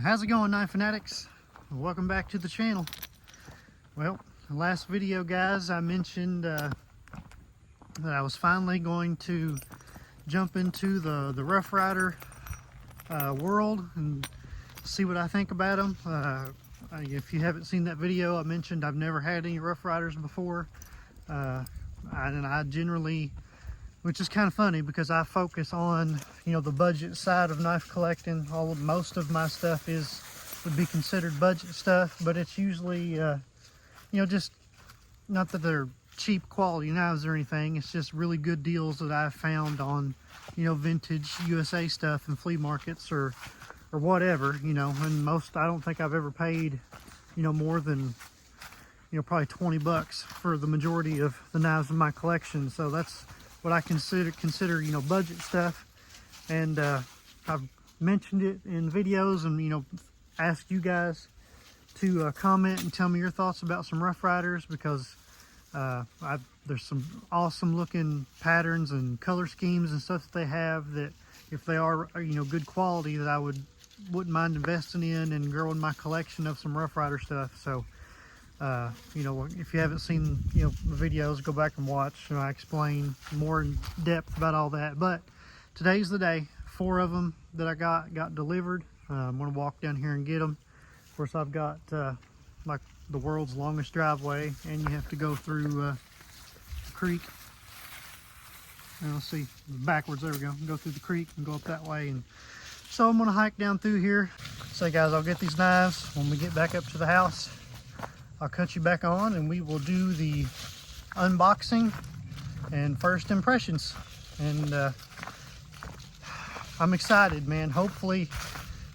How's it going, knife fanatics? Welcome back to the channel. Well, the last video, guys, I mentioned that I was finally going to jump into the Rough Rider world and see what I think about them. If you haven't seen that video, I mentioned I've never had any Rough Riders before, and I generally, which is kind of funny because I focus on, you know, the budget side of knife collecting. Most of my stuff would be considered budget stuff, but it's usually, you know, just not that they're cheap quality knives or anything. It's just really good deals that I've found on, you know, vintage USA stuff in flea markets or whatever, you know. And I don't think I've ever paid, you know, more than, you know, probably 20 bucks for the majority of the knives in my collection. So that's what I consider, you know, budget stuff. And I've mentioned it in videos and, you know, asked you guys to comment and tell me your thoughts about some Rough Riders, because there's some awesome looking patterns and color schemes and stuff that they have that, if they are, you know, good quality, that I wouldn't mind investing in and growing my collection of some Rough Rider stuff. So you know, if you haven't seen, you know, the videos, go back and watch. You know, I explain more in depth about all that. But today's the day. 4 of them that I got delivered. I'm going to walk down here and get them. Of course, I've got like the world's longest driveway, and you have to go through the creek. And let's see, backwards, there we go. Go through the creek and go up that way. And so I'm going to hike down through here. So guys, I'll get these knives when we get back up to the house. I'll cut you back on and we will do the unboxing and first impressions. And I'm excited, man. Hopefully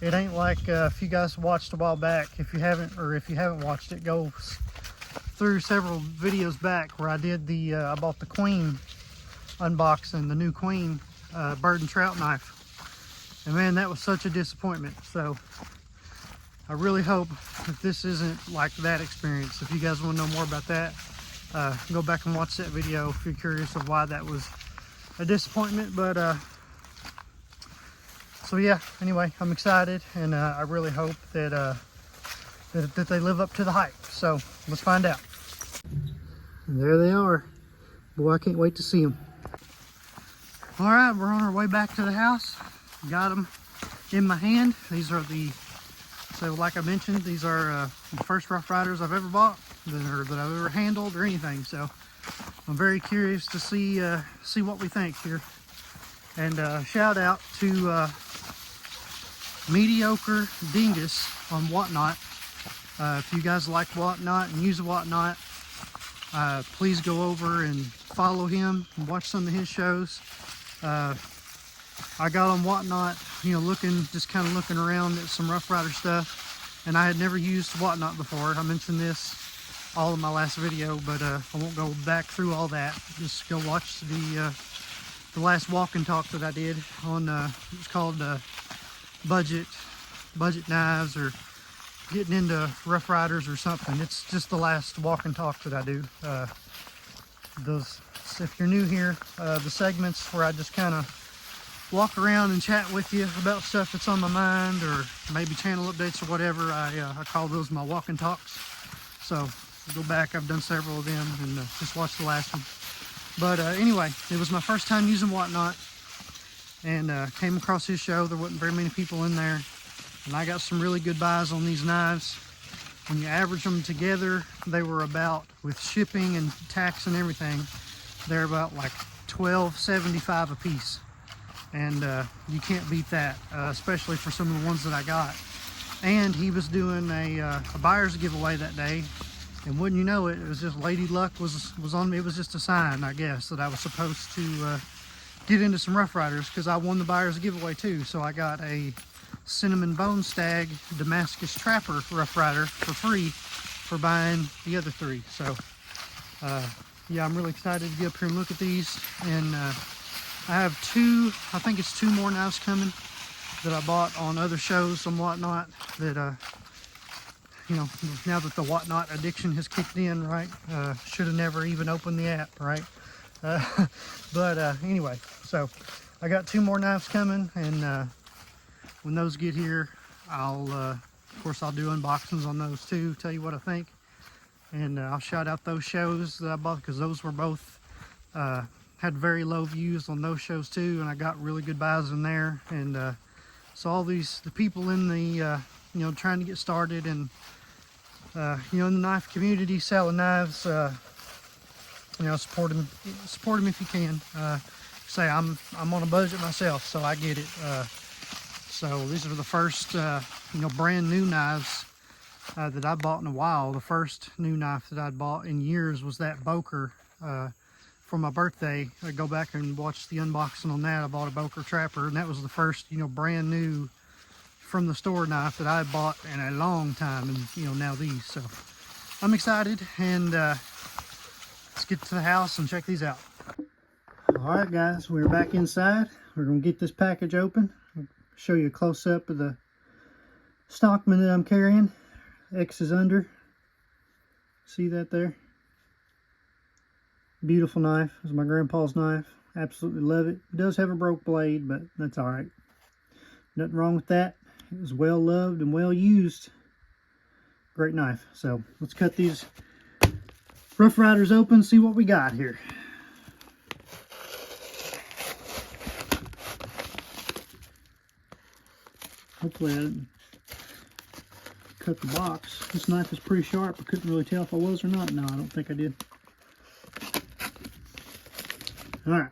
it ain't like if you guys watched a while back. If you haven't watched it, go through several videos back where I did I bought the Queen unboxing, the new Queen bird and trout knife. And man, that was such a disappointment. So I really hope that this isn't like that experience. If you guys want to know more about that, go back and watch that video if you're curious of why that was a disappointment. But so yeah, anyway, I'm excited, and I really hope that that they live up to the hype. So let's find out. And there they are. Boy, I can't wait to see them. All right, we're on our way back to the house. Got them in my hand. These are so like I mentioned, these are the first Rough Riders I've ever bought, that I've ever handled or anything. So I'm very curious to see what we think here. And shout out to Mediocre Dingus on Whatnot. If you guys like Whatnot and use Whatnot, please go over and follow him and watch some of his shows. I got on Whatnot, you know, just kind of looking around at some Rough Rider stuff, and I had never used Whatnot before. I mentioned this all in my last video, but I won't go back through all that. Just go watch the last walk and talk that I did on it's called budget knives, or getting into Rough Riders or something. It's just the last walk and talk that I do. If you're new here, the segments where I just kind of walk around and chat with you about stuff that's on my mind, or maybe channel updates or whatever, I call those my walk and talks. So go back, I've done several of them, and just watch the last one. But anyway, it was my first time using Whatnot, and came across his show. There wasn't very many people in there, and I got some really good buys on these knives. When you average them together, they were about, with shipping and tax and everything, they're about like $12.75 a piece. And you can't beat that, especially for some of the ones that I got. And he was doing a buyer's giveaway that day, and wouldn't you know it, it was just Lady Luck was on me. It was just a sign, I guess, that I was supposed to get into some Rough Riders, because I won the buyer's giveaway too. So I got a Cinnamon Bone Stag Damascus Trapper Rough Rider for free for buying the other 3. So yeah, I'm really excited to get up here and look at these. And I have I think it's 2 more knives coming that I bought on other shows and Whatnot, that you know, now that the Whatnot addiction has kicked in, right? Should have never even opened the app, right? But anyway, so I got 2 more knives coming, and when those get here, of course, I'll do unboxings on those too, tell you what I think. And I'll shout out those shows that I bought, because those were both, had very low views on those shows too, and I got really good buys in there. And so all the people in the, you know, trying to get started, and, you know, in the knife community, selling knives, you know, support them if you can. Say I'm on a budget myself, so I get it. So these are the first, you know, brand new knives that I bought in a while. The first new knife that I'd bought in years was that Boker for my birthday. I go back and watch the unboxing on that. I bought a Boker Trapper, and that was the first, you know, brand new from the store knife that I had bought in a long time. And, you know, now these. So I'm excited, and let's get to the house and check these out. Alright guys, we're back inside. We're going to get this package open. I'll show you a close-up of the Stockman that I'm carrying. X is under. See that there? Beautiful knife. It's my grandpa's knife. Absolutely love it. It does have a broke blade, but that's alright. Nothing wrong with that. It was well loved and well used. Great knife. So let's cut these Rough Riders open, see what we got here. Hopefully I didn't cut the box. This knife is pretty sharp. I couldn't really tell if I was or not. No, I don't think I did. Alright.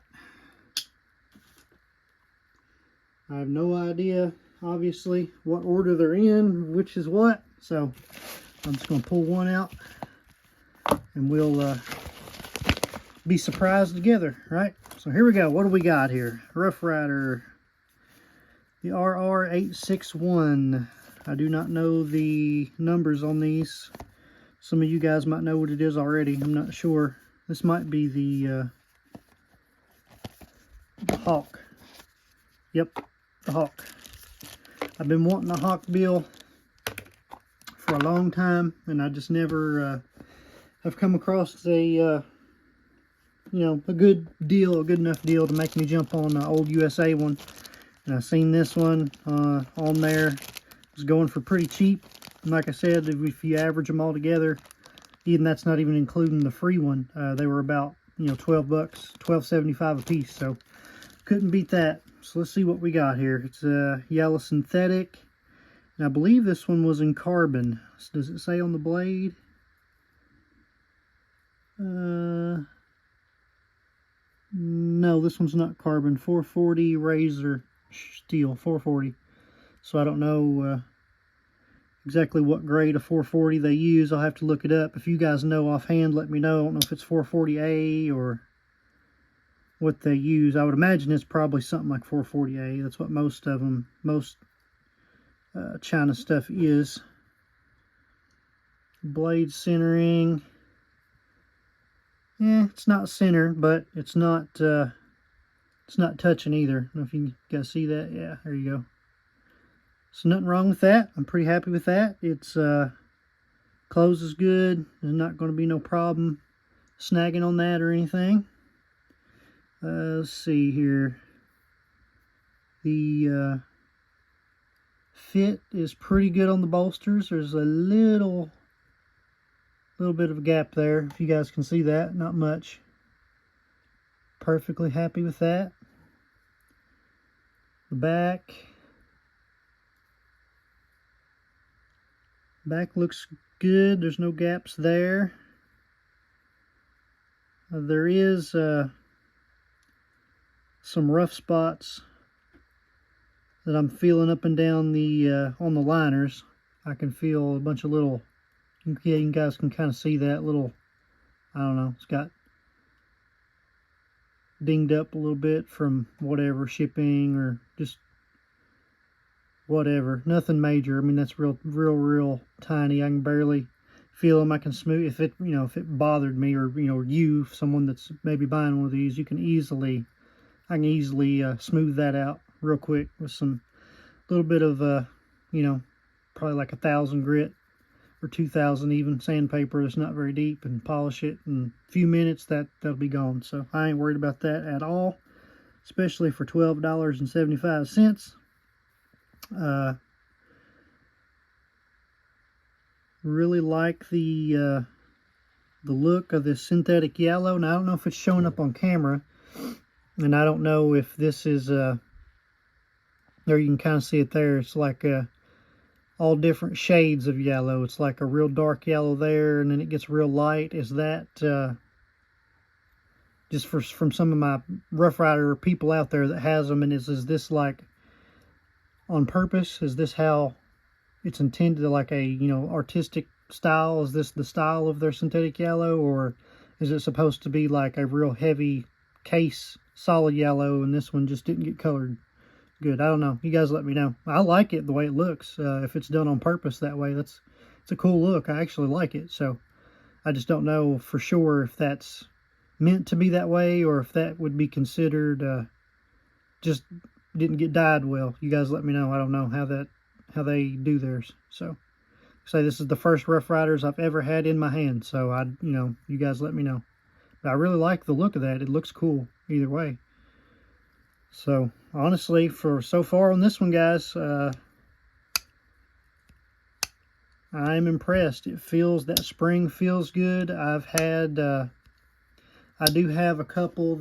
I have no idea, obviously, what order they're in, which is what. So I'm just going to pull one out, and we'll be surprised together, right? So here we go. What do we got here? Rough Rider. The RR861. I do not know the numbers on these. Some of you guys might know what it is already. I'm not sure. This might be the Hawk. Yep, the Hawk. I've been wanting a Hawkbill for a long time, and I just never have come across a you know, a good deal, a good enough deal to make me jump on the old USA one. And I seen this one on there. It was going for pretty cheap. And like I said, if you average them all together, even that's not even including the free one, they were about, you know, 12 bucks, $12.75 a piece. So couldn't beat that. So let's see what we got here. It's a yellow synthetic, and I believe this one was in carbon. So does it say on the blade? No, this one's not carbon. 440 razor steel, 440. So I don't know exactly what grade of 440 they use. I'll have to look it up. If you guys know offhand, let me know. I don't know if it's 440A or what they use. I would imagine it's probably something like 440A. That's what most of them, most China stuff is. Blade centering. Yeah, it's not centered, but it's not touching either. I don't know if you guys see that. Yeah, there you go. So nothing wrong with that. I'm pretty happy with that. It's closes good. There's not going to be no problem snagging on that or anything. Let's see here. The fit is pretty good on the bolsters. There's a little bit of a gap there, if you guys can see that. Not much. Perfectly happy with that. The back looks good. There's no gaps there. There is some rough spots that I'm feeling up and down the on the liners. I can feel a bunch of little, yeah, you guys can kind of see that little, I don't know, it's got dinged up a little bit from whatever, shipping or just whatever. Nothing major. I mean, that's real tiny. I can barely feel them. I can smooth, if it, you know, if it bothered me, or, you know, you, someone that's maybe buying one of these, you can easily, I can easily smooth that out real quick with some little bit of you know, probably like 1,000 grit or 2,000 even sandpaper that's not very deep, and polish it in a few minutes. That'll be gone. So I ain't worried about that at all, especially for $12.75. Really like the look of this synthetic yellow. Now I don't know if it's showing up on camera, and I don't know if this is there. You can kind of see it there. It's like all different shades of yellow. It's like a real dark yellow there, and then it gets real light. Is that just from some of my Rough Rider people out there that has them? And is this like on purpose? Is this how it's intended, like a, you know, artistic style? Is this the style of their synthetic yellow, or is it supposed to be like a real heavy case solid yellow and this one just didn't get colored good? I don't know. You guys let me know. I like it the way it looks. If it's done on purpose that way, it's a cool look. I actually like it. So I just don't know for sure if that's meant to be that way, or if that would be considered just didn't get dyed well. You guys let me know. I don't know how they do theirs. So say this is the first Rough Riders I've ever had in my hand, so you guys let me know. But I really like the look of that. It looks cool either way. So honestly, for so far on this one, guys, I'm impressed. It feels, that spring feels good. I do have a couple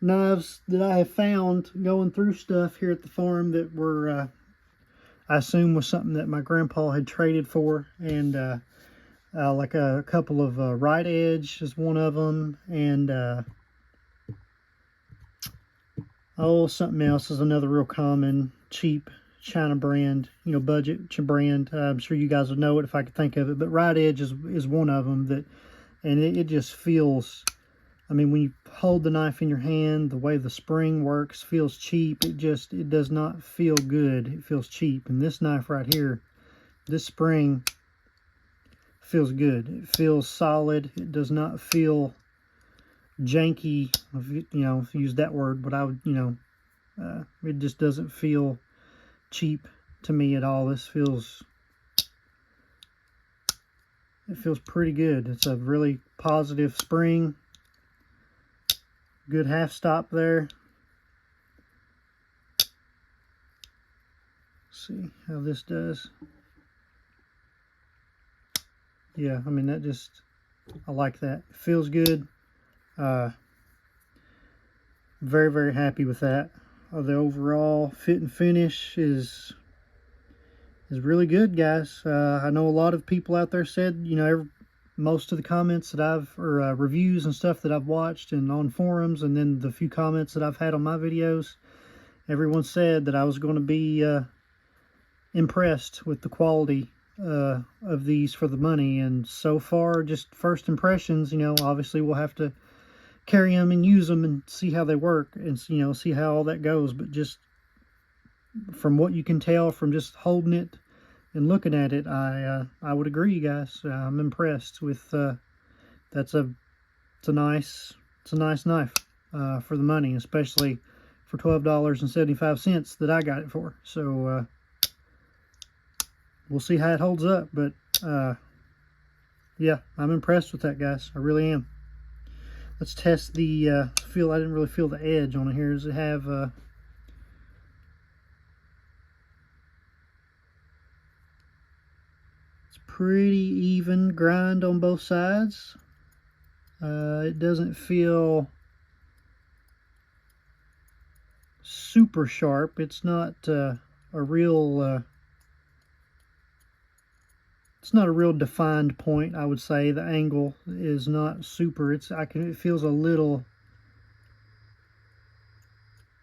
knives that I have found going through stuff here at the farm that were, I assume was something that my grandpa had traded for, and like a couple of right edge is one of them, and something else is another real common cheap China brand, you know, budget brand. I'm sure you guys would know it if I could think of it, but right edge is one of them that, and it just feels, I mean, when you hold the knife in your hand, the way the spring works feels cheap. It does not feel good. It feels cheap. And this knife right here, this spring feels good. It feels solid. It does not feel janky, if you use that word, but I would, it just doesn't feel cheap to me at all. It feels pretty good. It's a really positive spring. Good half stop there. Let's see how this does. Yeah, I mean, I like that. It feels good. Very, very happy with that. The overall fit and finish is really good, guys. I know a lot of people out there said, most of the comments that reviews and stuff that I've watched and on forums, and then the few comments that I've had on my videos, everyone said that I was going to be impressed with the quality of these for the money. And so far, just first impressions, obviously we'll have to carry them and use them and see how they work and, see how all that goes. But just from what you can tell from just holding it and looking at it, I would agree, guys. I'm impressed with it's a nice knife for the money, especially for $12.75 that I got it for. So we'll see how it holds up, but yeah, I'm impressed with that, guys. I really am. Let's test the feel. I didn't really feel the edge on it here. Does it have pretty even grind on both sides. It doesn't feel super sharp. It's not a real it's not a real defined point, I would say. The angle is not super. It feels a little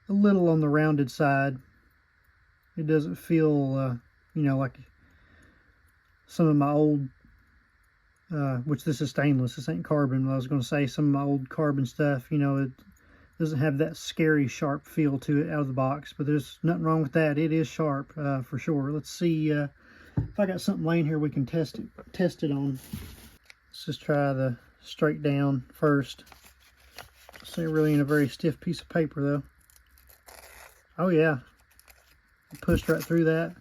on the rounded side. It doesn't feel like some of my old, which this is stainless, this ain't carbon. I was going to say some of my old carbon stuff, it doesn't have that scary sharp feel to it out of the box, but there's nothing wrong with that. It is sharp for sure. Let's see if I got something laying here we can test it on. Let's just try the straight down first. This ain't really in a very stiff piece of paper though. Oh yeah, it pushed right through that.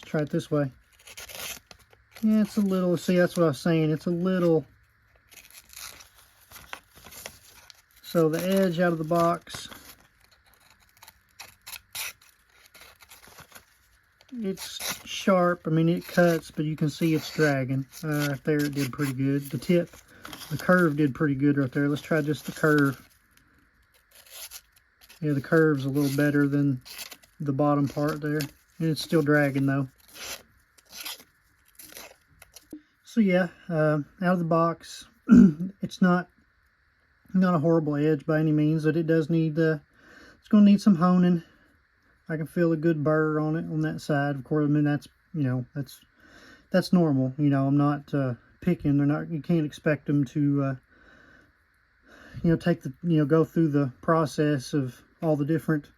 Try it this way. Yeah, it's a little, see, that's what I was saying, it's a little, so the edge out of the box, it's sharp. I mean, it cuts, but you can see it's dragging. Right there, it did pretty good. The tip, the curve did pretty good right there. Let's try just the curve. Yeah, the curve's a little better than the bottom part there. And it's still dragging though. So yeah, out of the box, it's not a horrible edge by any means, but it does need it's going to need some honing. I can feel a good burr on it on that side. Of course, I mean that's, you know, that's normal. You know, I'm not picking. They're not. You can't expect them to you know, take the, you know, go through the process of all the different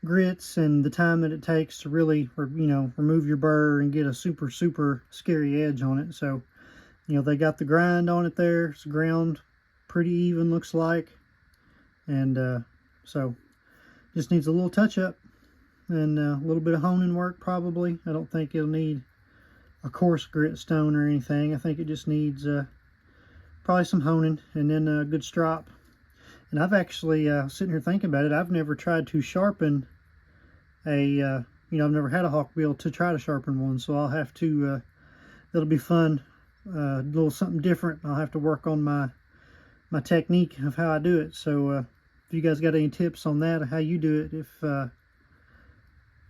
grits and the time that it takes to really, you know, remove your burr and get a super scary edge on it. So, you know, they got the grind on it there. It's ground pretty even, looks like, and so just needs a little touch up and a little bit of honing work probably. I don't think it'll need a coarse grit stone or anything. I think it just needs probably some honing and then a good strop. And I've actually sitting here thinking about it, I've never tried to sharpen a you know, I've never had a Hawkbill to try to sharpen one, so I'll have to it'll be fun, a little something different. I'll have to work on my technique of how I do it. So if you guys got any tips on that, how you do it, if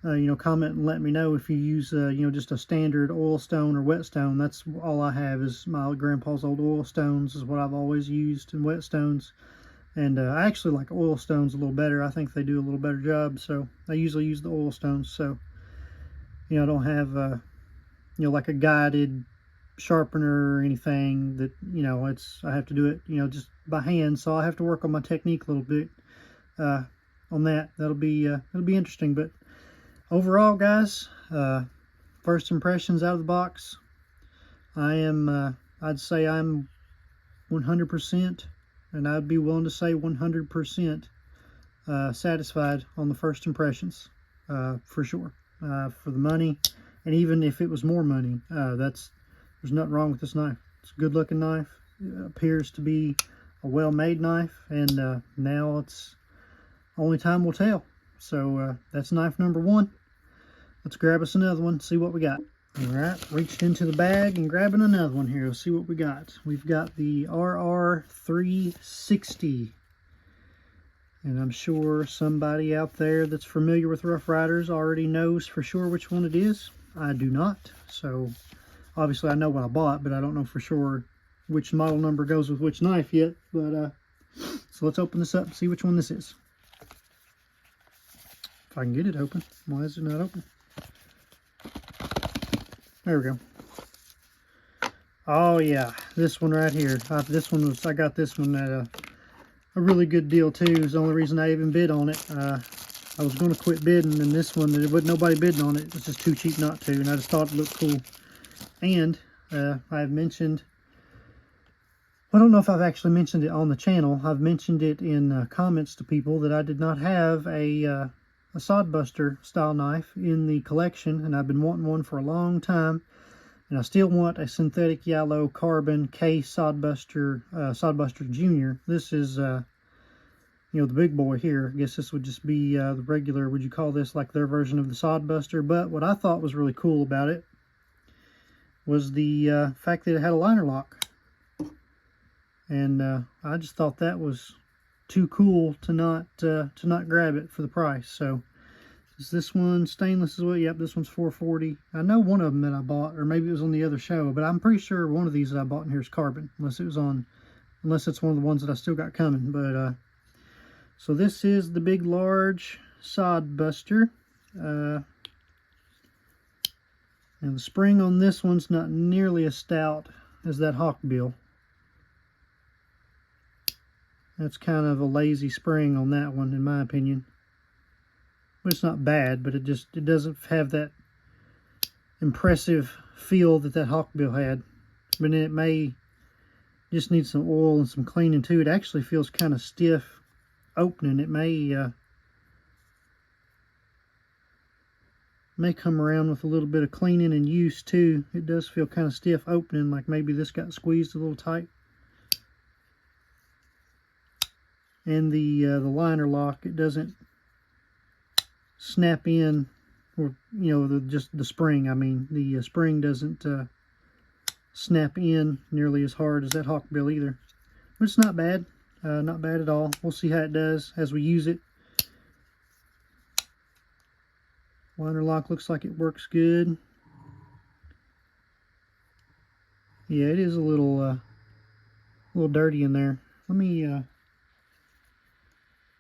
you know, comment and let me know. If you use you know, just a standard oil stone or wet stone, that's all I have is my grandpa's old oil stones is what I've always used, and wet stones. And I actually like oil stones a little better. I think they do a little better job, so I usually use the oil stones. So, you know, I don't have you know, like a guided sharpener or anything that, you know, I have to do it, you know, just by hand. So I have to work on my technique a little bit on that. It'll be interesting. But overall, guys, first impressions out of the box, I am I'd say I'm 100%, and I'd be willing to say 100% satisfied on the first impressions, for sure. For the money, and even if it was more money, there's nothing wrong with this knife. It's a good looking knife. It appears to be a well-made knife, and now it's only time will tell. So that's knife number one. Let's grab us another one, see what we got. Alright, reached into the bag and grabbing another one here. Let's see what we got. We've got the RR360. And I'm sure somebody out there that's familiar with Rough Riders already knows for sure which one it is. I do not. So, obviously I know what I bought, but I don't know for sure which model number goes with which knife yet. But, so let's open this up and see which one this is. If I can get it open. Why is it not open? There we go. Oh yeah, this one right here. I got this one at a really good deal too. It's the only reason I even bid on it. I was going to quit bidding, and this one, there wasn't nobody bidding on it. It's just too cheap not to, and I just thought it looked cool. And I've mentioned, I don't know if I've actually mentioned it on the channel. I've mentioned it in comments to people that I did not have a Sodbuster style knife in the collection, and I've been wanting one for a long time, and I still want a synthetic yellow carbon case Sodbuster Junior. This is you know, the big boy here. I guess this would just be the regular, would you call this like their version of the Sodbuster? But what I thought was really cool about it was the fact that it had a liner lock, and I just thought that was too cool to not grab it for the price. So is this one stainless as well? Yep, this one's $440. I know one of them that I bought, or maybe it was on the other show, but I'm pretty sure one of these that I bought in here is carbon, unless it's one of the ones that I still got coming. But so this is the big large Sodbuster, and the spring on this one's not nearly as stout as that Hawkbill. That's kind of a lazy spring on that one, in my opinion. But it's not bad, but it doesn't have that impressive feel that Hawkbill had. But it may just need some oil and some cleaning too. It actually feels kind of stiff opening. It may come around with a little bit of cleaning and use too. It does feel kind of stiff opening, like maybe this got squeezed a little tight. And the liner lock, it doesn't snap in or just the spring. I mean, the spring doesn't snap in nearly as hard as that Hawkbill either. But it's not bad. Not bad at all. We'll see how it does as we use it. Liner lock looks like it works good. Yeah, it is a little dirty in there. Let me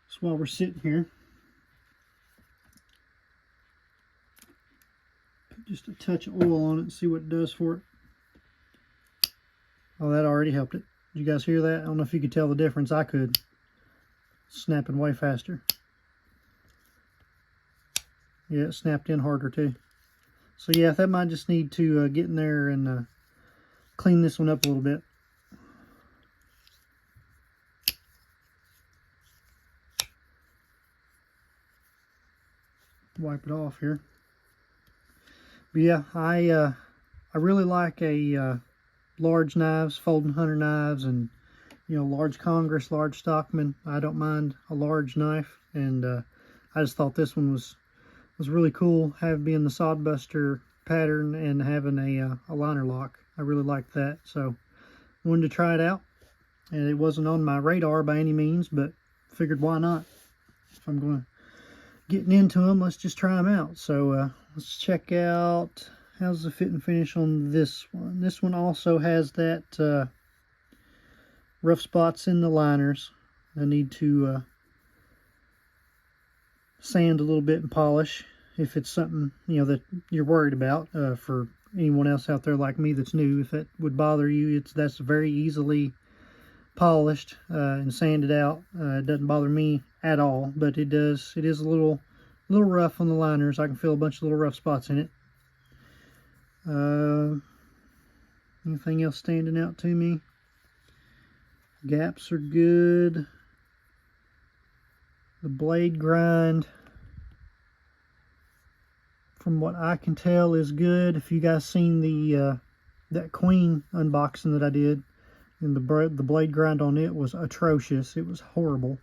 just while we're sitting here, put just a touch of oil on it and see what it does for it. Oh, that already helped it. Did you guys hear that? I don't know if you could tell the difference. I could. Snapping way faster. Yeah, it snapped in harder too. So yeah, that might just need to get in there and clean this one up a little bit. Wipe it off here. But yeah, I really like a large knives, folding hunter knives, and large Congress, large Stockman. I don't mind a large knife, and I just thought this one was really cool, being the Sodbuster pattern and having a liner lock. I really liked that, so wanted to try it out. And it wasn't on my radar by any means, but figured why not? If I'm going to getting into them, let's just try them out. So let's check out how's the fit and finish on this one. This one also has that rough spots in the liners. I need to sand a little bit and polish if it's something that you're worried about. For anyone else out there like me that's new, if that would bother you, that's very easily polished and sanded out. It doesn't bother me at all, but it is a little rough on the liners. I can feel a bunch of little rough spots in it. Anything else standing out to me? Gaps are good. The blade grind, from what I can tell, is good. If you guys seen the that Queen unboxing that I did, and the blade grind on it was atrocious. It was horrible.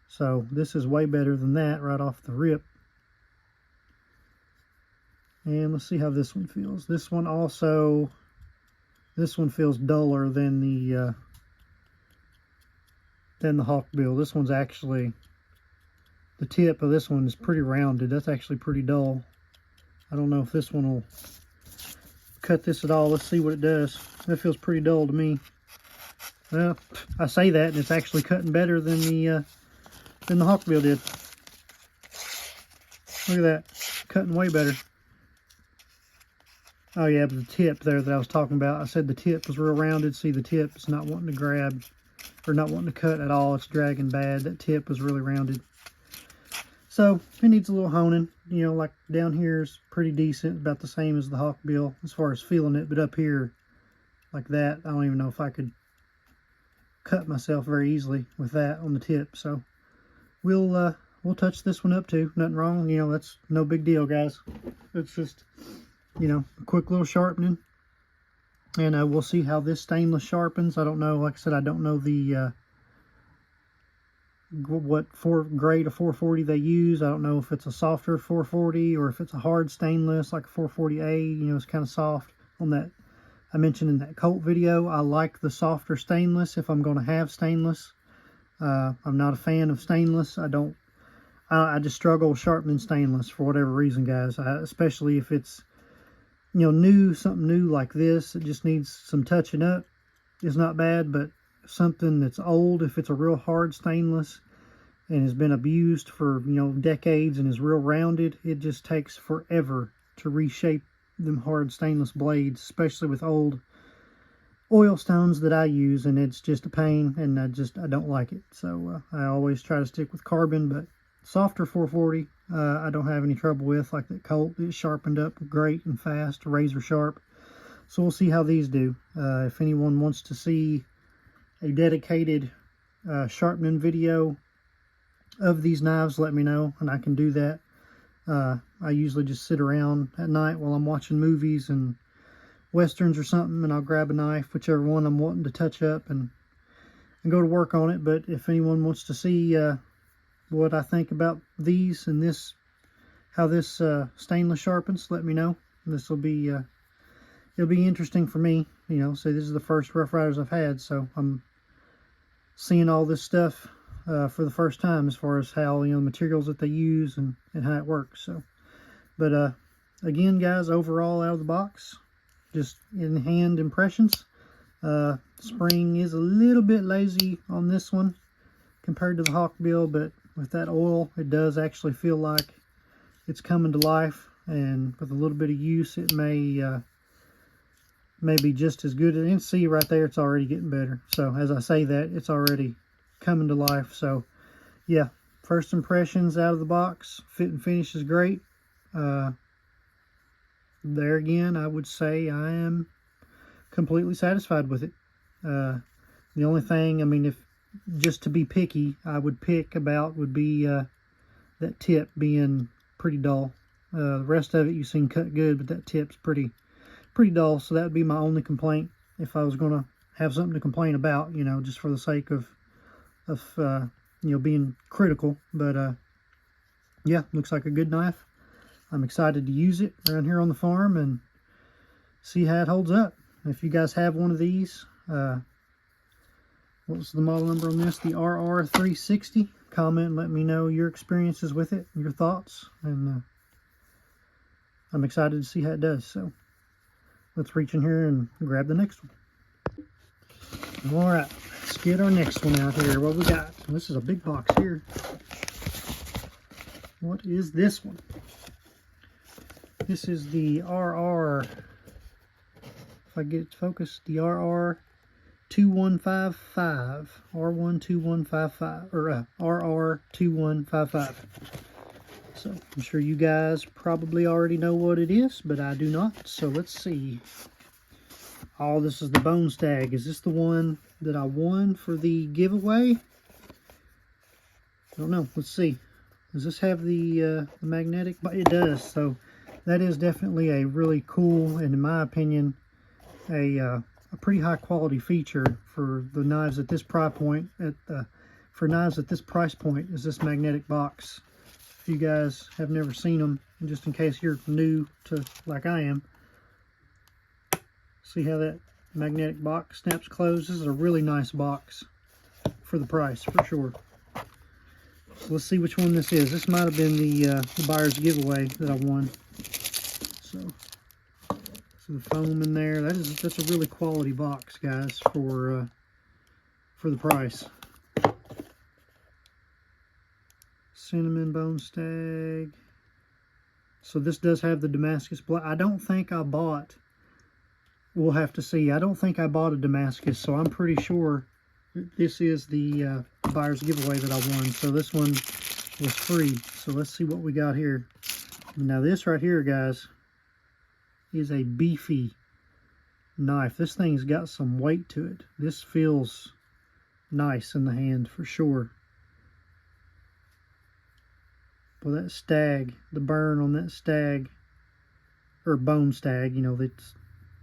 So this is way better than that right off the rip. And let's see how this one feels. This one feels duller than the Hawkbill. This one's actually, the tip of this one is pretty rounded. That's actually pretty dull. I don't know if this one will cut this at all. Let's see what it does. That feels pretty dull to me. Well, I say that, and it's actually cutting better than the Hawkbill did. Look at that, cutting way better. Oh yeah, but the tip there that I was talking about, I said the tip was real rounded. See, the tip is not wanting to grab, or not wanting to cut at all. It's dragging bad. That tip was really rounded. So it needs a little honing. Like down here is pretty decent, about the same as the Hawkbill as far as feeling it. But up here, like that, I don't even know if I could cut myself very easily with that on the tip. So we'll touch this one up too. Nothing wrong. That's no big deal, guys. It's just a quick little sharpening, and we'll see how this stainless sharpens. I don't know. Like I said, I don't know the what grade of 440 they use. I don't know if it's a softer 440 or if it's a hard stainless like a 440A. It's kind of soft on that. I mentioned in that Colt video, I like the softer stainless if I'm going to have stainless. I'm not a fan of stainless. I just struggle sharpening stainless for whatever reason, guys. Especially if it's something new like this. It just needs some touching up. It's not bad, but something that's old, if it's a real hard stainless and has been abused for decades and is real rounded, it just takes forever to reshape them hard stainless blades, especially with old oil stones that I use, and it's just a pain, and I don't like it. So I always try to stick with carbon, but softer 440 I don't have any trouble with. Like that Colt, it's sharpened up great and fast, razor sharp. So we'll see how these do. If anyone wants to see a dedicated sharpening video of these knives, let me know, and I can do that. I usually just sit around at night while I'm watching movies and westerns or something, and I'll grab a knife, whichever one I'm wanting to touch up, and go to work on it. But if anyone wants to see what I think about these and this how this stainless sharpens. Let me know. This will be it'll be interesting for me. You know, so this is the first Rough Riders I've had, so I'm seeing all this stuff for the first time, as far as how, you know, materials that they use and how it works. So, but again, guys, overall out of the box, just in hand impressions. Spring is a little bit lazy on this one compared to the Hawkbill, but with that oil, it does actually feel like it's coming to life, and with a little bit of use, it may be just as good. And see right there, it's already getting better. So as I say that, it's already coming to life. So yeah, first impressions out of the box, fit and finish is great. There again, I would say I am completely satisfied with it. The only thing, I mean, if just to be picky, I would pick about would be that tip being pretty dull. The rest of it you seen cut good, but that tip's pretty dull. So that would be my only complaint if I was going to have something to complain about, you know, just for the sake of you know, being critical. But yeah, looks like a good knife. I'm excited to use it around here on the farm and see how it holds up. If you guys have one of these, what's the model number on this? The RR360. Comment and let me know your experiences with it, your thoughts, and I'm excited to see how it does. So let's reach in here and grab the next one. All right, let's get our next one out here. What we got? This is a big box here. What is this one? This is the RR, if I get it focused, the RR2155, R12155, or RR2155. So I'm sure you guys probably already know what it is, but I do not. So let's see. Oh, this is the bone stag. Is this the one that I won for the giveaway? I don't know. Let's see. Does this have the magnetic? But it does. So that is definitely a really cool, and in my opinion, a pretty high quality feature for the knives at this price point. For knives at this price point, is this magnetic box. If you guys have never seen them, and just in case you're new to like I am, see how that magnetic box snaps closed. This is a really nice box for the price, for sure. So let's see which one this is. This might have been the buyer's giveaway that I won. So the foam in there. That's a really quality box, guys, for the price. Cinnamon bone stag. So this does have the Damascus black. I don't think I bought. We'll have to see. I don't think I bought a Damascus, so I'm pretty sure this is the buyer's giveaway that I won. So this one was free. So let's see what we got here. Now this right here, guys, is a beefy knife. This thing's got some weight to it. This feels nice in the hand for sure. Well, that stag, the burn on that stag, or bone stag, you know, it's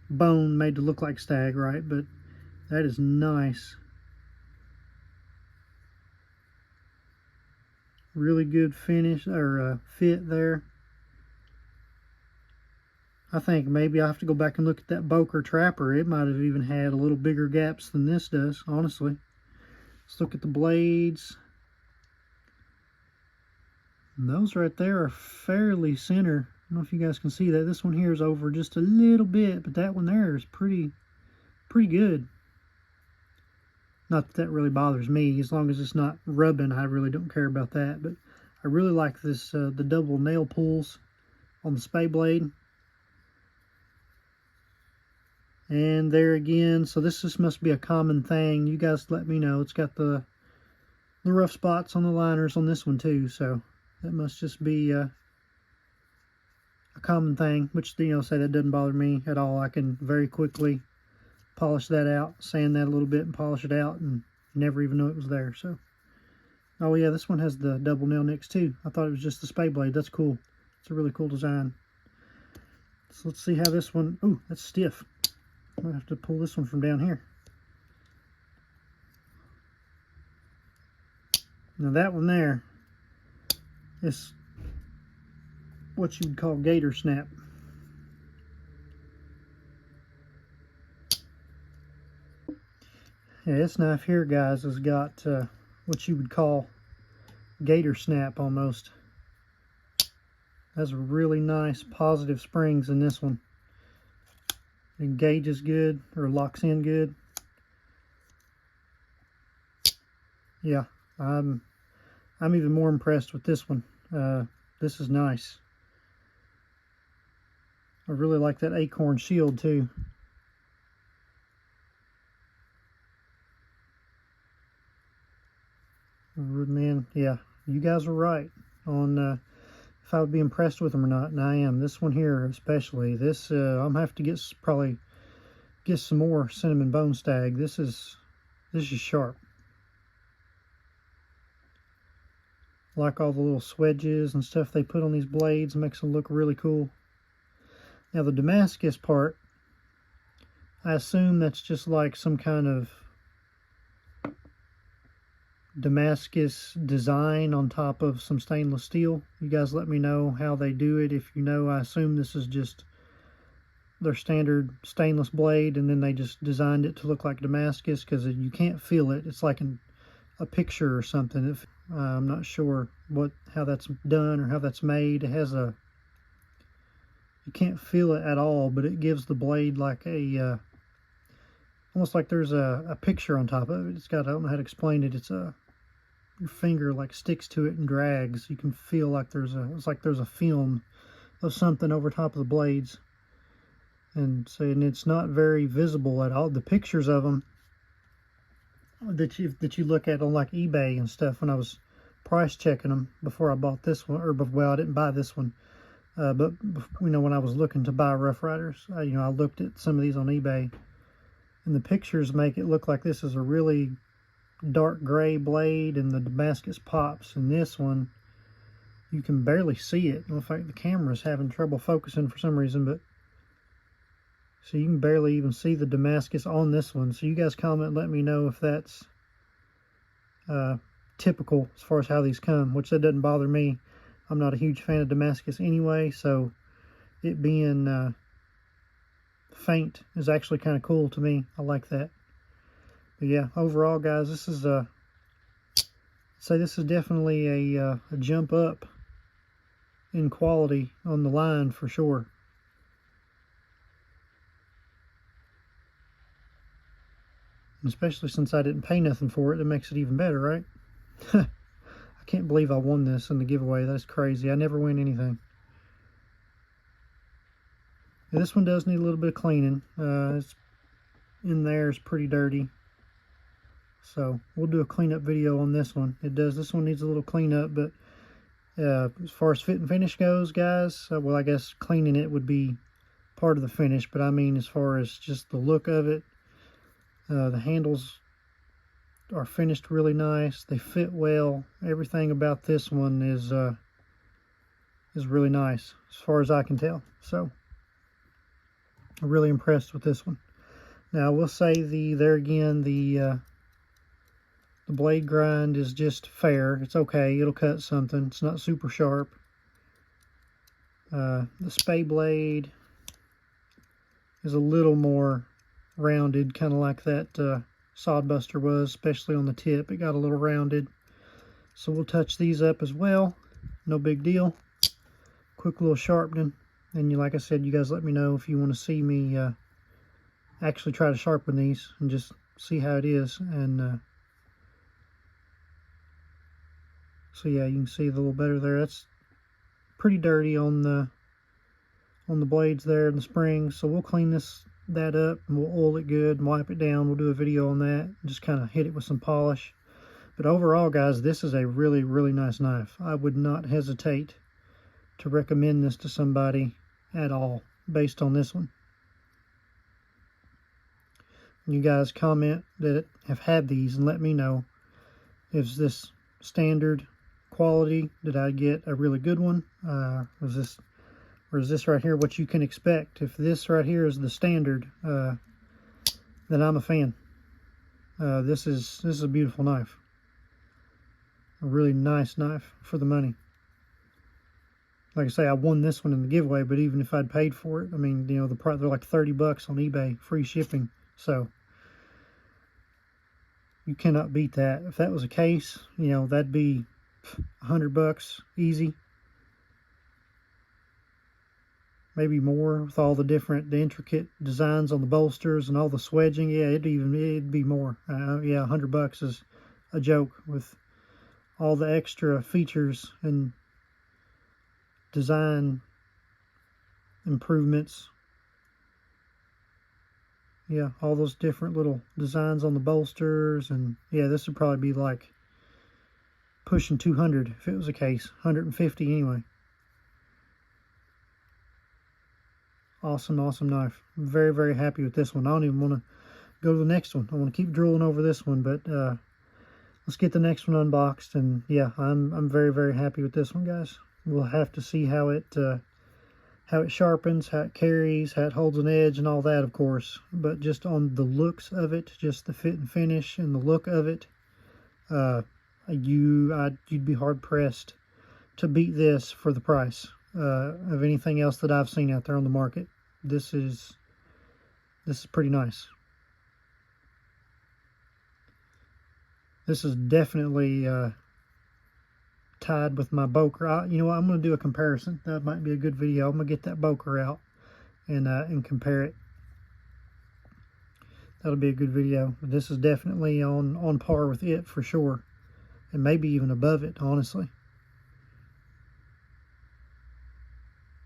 bone made to look like stag, right? But that is nice. Really good finish, or fit there. I think maybe I have to go back and look at that Boker Trapper. It might have even had a little bigger gaps than this does, honestly. Let's look at the blades. And those right there are fairly center. I don't know if you guys can see that. This one here is over just a little bit, but that one there is pretty good. Not that that really bothers me. As long as it's not rubbing, I really don't care about that. But I really like this, the double nail pulls on the spay blade. And there again, so this must be a common thing. You guys let me know. It's got the rough spots on the liners on this one too, so that must just be a common thing, which, you know, say that doesn't bother me at all. I can very quickly polish that out, sand that a little bit and polish it out, and never even know it was there. So, oh yeah, this one has the double nail nicks too. I thought it was just the spay blade. That's cool. It's a really cool design. So let's see how this one, ooh, that's stiff. I might have to pull this one from down here. Now that one there, what you would call gator snap. Yeah, this knife here, guys, has got what you would call gator snap almost. Has really nice positive springs in this one. It engages good, or locks in good. Yeah, I'm even more impressed with this one. This is nice. I really like that acorn shield too. Man, yeah, you guys were right on if I would be impressed with them or not, and I am. This one here especially. This I'm gonna have to probably get some more cinnamon bone stag. This is sharp. Like all the little swedges and stuff they put on these blades, makes them look really cool. Now the Damascus part, I assume that's just like some kind of Damascus design on top of some stainless steel. You guys let me know how they do it. If you know, I assume this is just their standard stainless blade, and then they just designed it to look like Damascus, because you can't feel it. It's like a picture or something. I'm not sure how that's done or how that's made. It has you can't feel it at all, but it gives the blade like a almost like there's a picture on top of it. It's got, I don't know how to explain it. It's your finger like sticks to it and drags. You can feel like it's like there's a film of something over top of the blades. And it's not very visible at all. The pictures of them that you look at on like eBay and stuff, when I was price checking them before I bought this one, or well, I didn't buy this one, but you know, when I was looking to buy Rough Riders, I looked at some of these on eBay, and the pictures make it look like this is a really dark gray blade and the Damascus pops. And this one, you can barely see it. In fact, the camera's having trouble focusing for some reason, but so you can barely even see the Damascus on this one. So you guys comment, let me know if that's typical as far as how these come, which that doesn't bother me. I'm not a huge fan of Damascus anyway, so it being faint is actually kind of cool to me. I like that. But yeah, overall, guys, this is this is definitely a jump up in quality on the line for sure. And especially since I didn't pay nothing for it, it makes it even better, right? I can't believe I won this in the giveaway. That's crazy. I never win anything. Now, this one does need a little bit of cleaning. It's in there is pretty dirty. So we'll do a cleanup video on this one. This one needs a little cleanup, but as far as fit and finish goes, guys, well, I guess cleaning it would be part of the finish, but I mean, as far as just the look of it, the handles are finished really nice. They fit well. Everything about this one is really nice as far as I can tell. So I'm really impressed with this one. Now I will say the blade grind is just fair. It's okay. It'll cut something. It's not super sharp. The spay blade is a little more rounded, kind of like that Sodbuster was, especially on the tip. It got a little rounded. So we'll touch these up as well. No big deal. Quick little sharpening. And like I said, you guys let me know if you want to see me actually try to sharpen these and just see how it is. And so yeah, you can see a little better there. That's pretty dirty on the blades there and the springs. So we'll clean that up, and we'll oil it good and wipe it down. We'll do a video on that, just kind of hit it with some polish. But overall, guys, this is a really, really nice knife. I would not hesitate to recommend this to somebody at all based on this one. You guys comment that have had these and let me know, is this standard quality? Did I get a really good one? Or is this right here what you can expect? If this right here is the standard, then I'm a fan. This is a beautiful knife. A really nice knife for the money. like I say, I won this one in the giveaway, but even if I'd paid for it, I mean, you know, they're like 30 bucks on eBay, free shipping. So you cannot beat that. If that was a case, you know, that'd be 100 bucks easy. Maybe more with all the intricate designs on the bolsters and all the swedging. Yeah, it'd be more. Yeah, 100 bucks is a joke with all the extra features and design improvements. Yeah, all those different little designs on the bolsters, and yeah, this would probably be like pushing 200 if it was a case. 150 anyway. Awesome, awesome knife. I'm very, very happy with this one. I don't even want to go to the next one. I want to keep drooling over this one, but let's get the next one unboxed. And yeah, I'm very, very happy with this one, guys. We'll have to see how it sharpens, how it carries, how it holds an edge, and all that, of course. But just on the looks of it, just the fit and finish and the look of it, you'd be hard pressed to beat this for the price of anything else that I've seen out there on the market. This is pretty nice. This is definitely tied with my Boker. You know what? I'm going to do a comparison. That might be a good video. I'm going to get that Boker out and compare it. That'll be a good video. This is definitely on par with it for sure, and maybe even above it, honestly.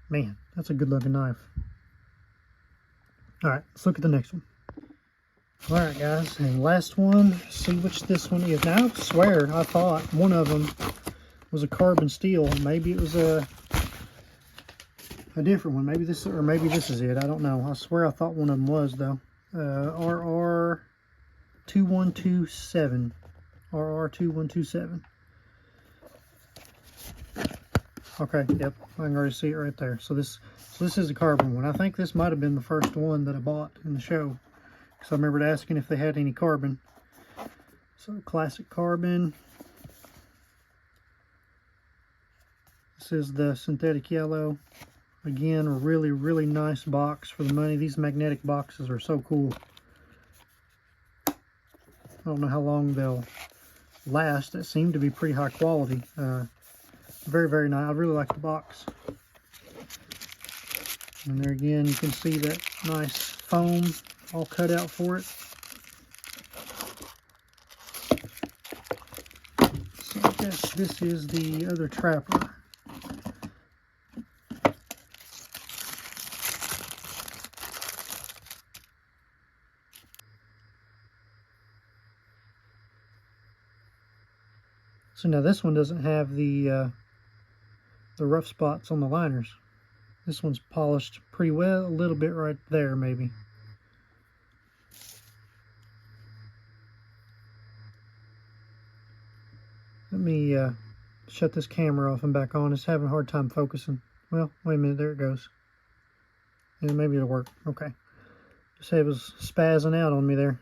Man, that's a good looking knife. All right, let's look at the next one. All right, guys, and last one. See which this one is. Now, I swear, I thought one of them was a carbon steel. Maybe it was a different one. Maybe this is it. I don't know. I swear I thought one of them was, though. RR2127. RR2127. Okay, yep, I can already see it right there. So this is a carbon one. I think this might have been the first one that I bought in the show, because I remembered asking if they had any carbon. So classic carbon. This is the synthetic yellow. Again, a really, really nice box for the money. These magnetic boxes are so cool. I don't know how long they'll last. They seem to be pretty high quality. Very, very nice. I really like the box. And there again, you can see that nice foam all cut out for it. So I guess this is the other trapper. So now this one doesn't have the rough spots on the liners. This one's polished pretty well, a little bit right there maybe. Let me shut this camera off and back on. It's having a hard time focusing. Well, wait a minute, there it goes. Yeah, maybe it'll work. Okay. Just say it was spazzing out on me there.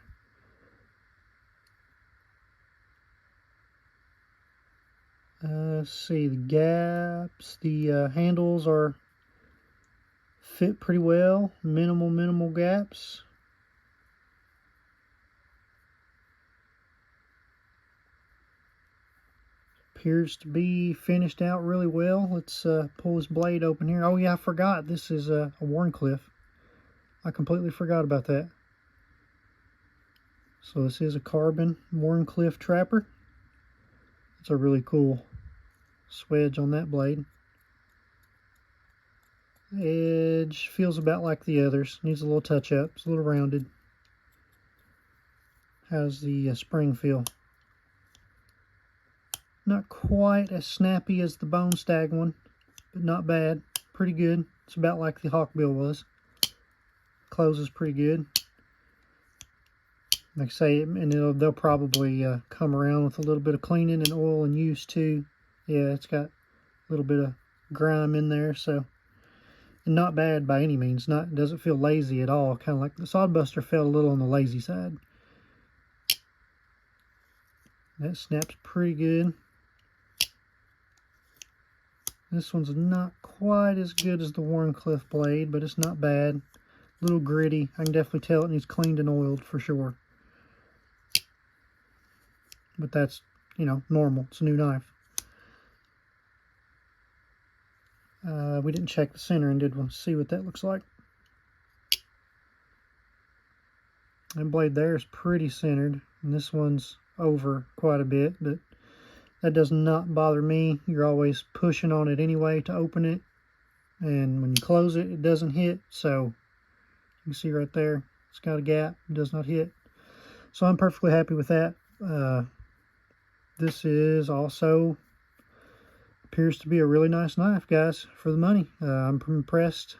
Let's see, the gaps, the handles are fit pretty well. Minimal gaps. Appears to be finished out really well. Let's pull this blade open here. Oh yeah, I forgot. This is a Wharncliffe. I completely forgot about that. So this is a carbon Wharncliffe trapper. It's a really cool swedge on that blade. Edge feels about like the others. Needs a little touch up. It's a little rounded. How's the spring feel? Not quite as snappy as the Bone Stag one, but not bad. Pretty good. It's about like the Hawkbill was. Closes pretty good. Like I say, and they'll probably come around with a little bit of cleaning and oil and use too. Yeah, it's got a little bit of grime in there, so not bad by any means. Doesn't feel lazy at all. Kind of like the Sodbuster felt a little on the lazy side. That snaps pretty good. This one's not quite as good as the Warncliffe blade, but it's not bad. A little gritty. I can definitely tell it needs cleaned and oiled for sure. But that's, you know, normal. It's a new knife. We didn't check the center, and did we? See what that looks like. That blade there is pretty centered, and this one's over quite a bit, but that does not bother me. You're always pushing on it anyway to open it, and when you close it, it doesn't hit. So you can see right there, it's got a gap. It does not hit. So I'm perfectly happy with that. This is also appears to be a really nice knife, guys, for the money. I'm impressed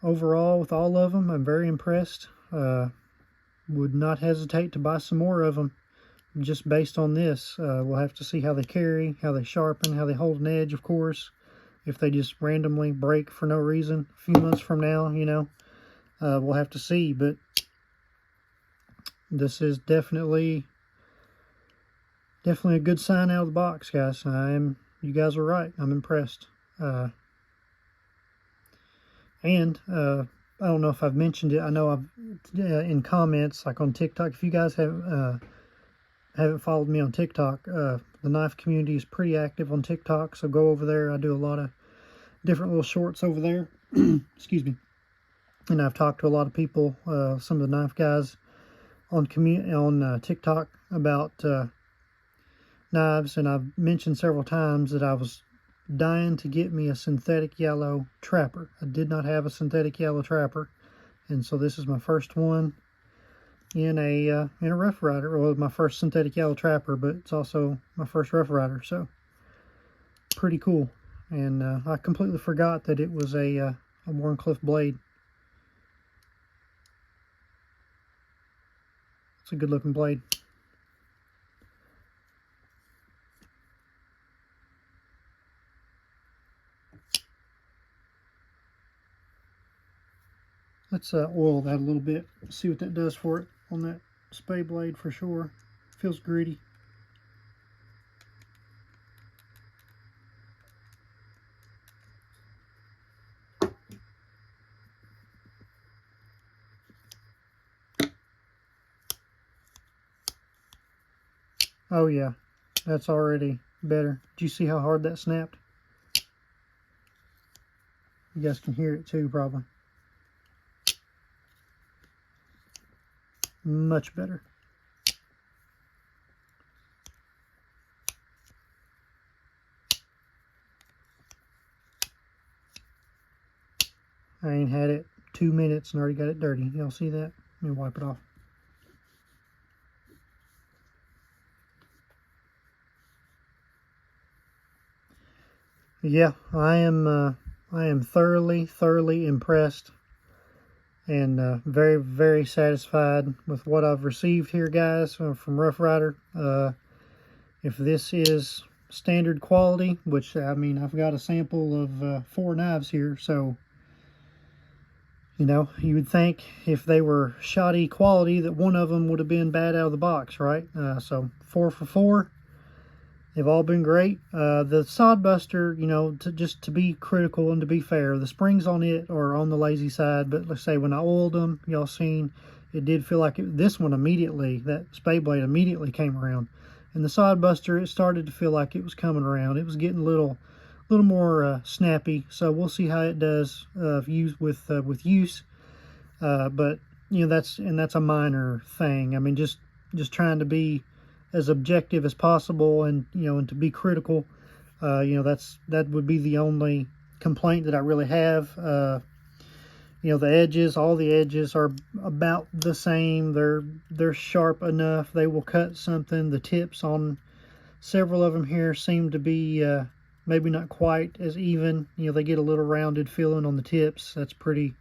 overall with all of them. I'm very impressed. Would not hesitate to buy some more of them just based on this. We'll have to see how they carry, how they sharpen, how they hold an edge, of course. If they just randomly break for no reason a few months from now, you know, we'll have to see. But this is definitely a good sign out of the box, guys. You guys are right. I'm impressed. And I don't know if I've mentioned it. I know I've in comments, like on TikTok. If you guys haven't followed me on TikTok, the knife community is pretty active on TikTok. So go over there. I do a lot of different little shorts over there. Excuse me. And I've talked to a lot of people, some of the knife guys on TikTok about knives, and I've mentioned several times that I was dying to get me a synthetic yellow trapper. I did not have a synthetic yellow trapper, and so this is my first one in a Rough Rider. Well, my first synthetic yellow trapper, but it's also my first Rough Rider, so pretty cool. And I completely forgot that it was a Warncliffe blade. It's a good looking blade. Let's oil that a little bit, see what that does for it on that spade blade for sure. Feels gritty. Oh yeah, that's already better. Did you see how hard that snapped? You guys can hear it too, probably. Much better. I ain't had it 2 minutes and already got it dirty. Y'all see that? Let me wipe it off. Yeah, I am thoroughly impressed and very, very satisfied with what I've received here, guys, from Rough Rider. If this is standard quality, which, I mean, I've got a sample of 4 knives here, so, you know, you would think if they were shoddy quality that one of them would have been bad out of the box, right? So 4 for 4. They've all been great. The Sodbuster, you know, just to be critical and to be fair, the springs on it are on the lazy side, but let's say when I oiled them, y'all seen, it did feel like this one immediately, that spade blade immediately came around. And the Sodbuster, it started to feel like it was coming around. It was getting a little more snappy, so we'll see how it does with use. But, you know, that's a minor thing. I mean, just trying to be as objective as possible, and you know, and to be critical. You know, that would be the only complaint that I really have. You know, the edges, all the edges are about the same. They're sharp enough. They will cut something. The tips on several of them here seem to be maybe not quite as even. You know, they get a little rounded feeling on the tips. That's pretty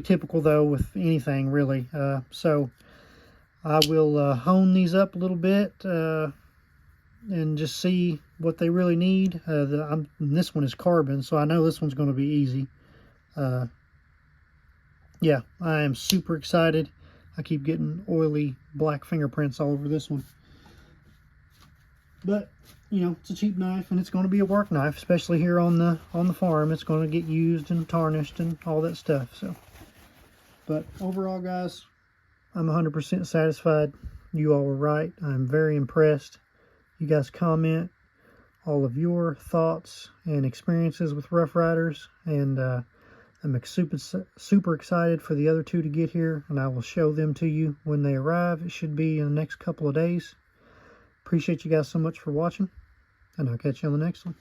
typical though with anything really. So I will hone these up a little bit and just see what they really need. This one is carbon, so I know this one's going to be easy. Yeah, I am super excited. I keep getting oily black fingerprints all over this one. But you know, it's a cheap knife, and it's going to be a work knife, especially here on the farm. It's going to get used and tarnished and all that stuff. So, but overall, guys, I'm 100% satisfied. You all were right. I'm very impressed. You guys comment all of your thoughts and experiences with Rough Riders, and I'm super excited for the other two to get here, and I will show them to you when they arrive. It should be in the next couple of days. Appreciate you guys so much for watching, and I'll catch you on the next one.